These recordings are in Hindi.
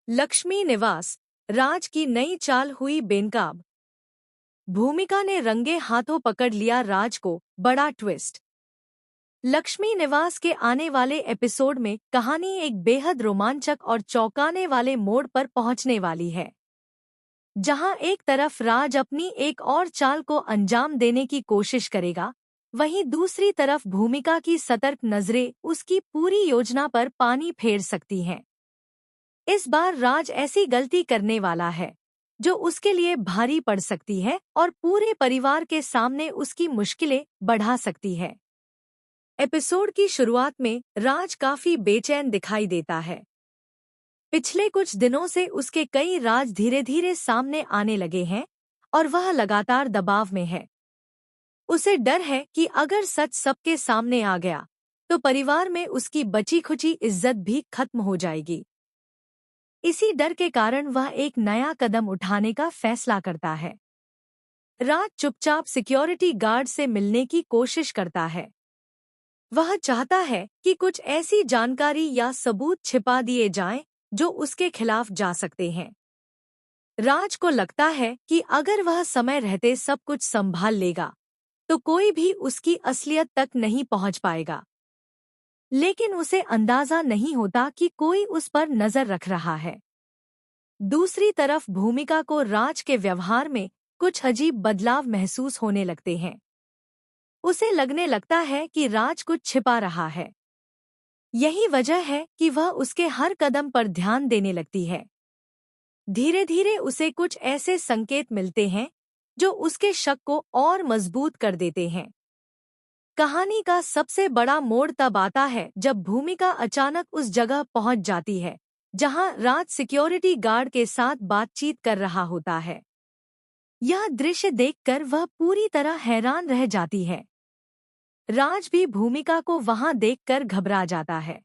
लक्ष्मी निवास, राज की नई चाल हुई बेनकाब। भूमिका ने रंगे हाथों पकड़ लिया राज को, बड़ा ट्विस्ट। लक्ष्मी निवास के आने वाले एपिसोड में कहानी एक बेहद रोमांचक और चौंकाने वाले मोड़ पर पहुंचने वाली है, जहां एक तरफ राज अपनी एक और चाल को अंजाम देने की कोशिश करेगा, वहीं दूसरी तरफ भूमिका की सतर्क नजरें उसकी पूरी योजना पर पानी फेर सकती हैं। इस बार राज ऐसी गलती करने वाला है जो उसके लिए भारी पड़ सकती है और पूरे परिवार के सामने उसकी मुश्किलें बढ़ा सकती है। एपिसोड की शुरुआत में राज काफी बेचैन दिखाई देता है। पिछले कुछ दिनों से उसके कई राज धीरे धीरे सामने आने लगे हैं और वह लगातार दबाव में है। उसे डर है कि अगर सच सबके सामने आ गया तो परिवार में उसकी बची खुची इज्जत भी खत्म हो जाएगी। इसी डर के कारण वह एक नया कदम उठाने का फैसला करता है। राज चुपचाप सिक्योरिटी गार्ड से मिलने की कोशिश करता है। वह चाहता है कि कुछ ऐसी जानकारी या सबूत छिपा दिए जाएं जो उसके खिलाफ जा सकते हैं। राज को लगता है कि अगर वह समय रहते सब कुछ संभाल लेगा तो कोई भी उसकी असलियत तक नहीं पहुंच पाएगा। लेकिन उसे अंदाजा नहीं होता कि कोई उस पर नजर रख रहा है। दूसरी तरफ भूमिका को राज के व्यवहार में कुछ अजीब बदलाव महसूस होने लगते हैं। उसे लगने लगता है कि राज कुछ छिपा रहा है। यही वजह है कि वह उसके हर कदम पर ध्यान देने लगती है। धीरे धीरे उसे कुछ ऐसे संकेत मिलते हैं जो उसके शक को और मजबूत कर देते हैं। कहानी का सबसे बड़ा मोड़ तब आता है जब भूमिका अचानक उस जगह पहुंच जाती है जहां राज सिक्योरिटी गार्ड के साथ बातचीत कर रहा होता है। यह दृश्य देखकर वह पूरी तरह हैरान रह जाती है। राज भी भूमिका को वहां देखकर घबरा जाता है।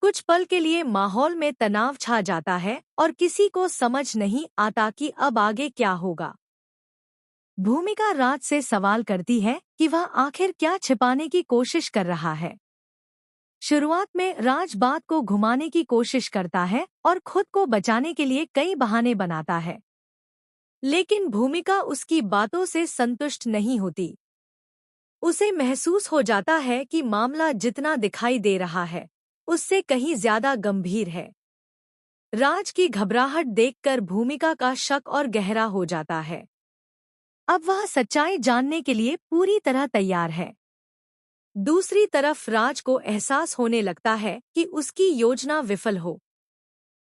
कुछ पल के लिए माहौल में तनाव छा जाता है और किसी को समझ नहीं आता कि अब आगे क्या होगा। भूमिका राज से सवाल करती है कि वह आखिर क्या छिपाने की कोशिश कर रहा है। शुरुआत में राज बात को घुमाने की कोशिश करता है और खुद को बचाने के लिए कई बहाने बनाता है, लेकिन भूमिका उसकी बातों से संतुष्ट नहीं होती। उसे महसूस हो जाता है कि मामला जितना दिखाई दे रहा है उससे कहीं ज्यादा गंभीर है। राज की घबराहट देखकर भूमिका का शक और गहरा हो जाता है। अब वह सच्चाई जानने के लिए पूरी तरह तैयार है। दूसरी तरफ राज को एहसास होने लगता है कि उसकी योजना विफल हो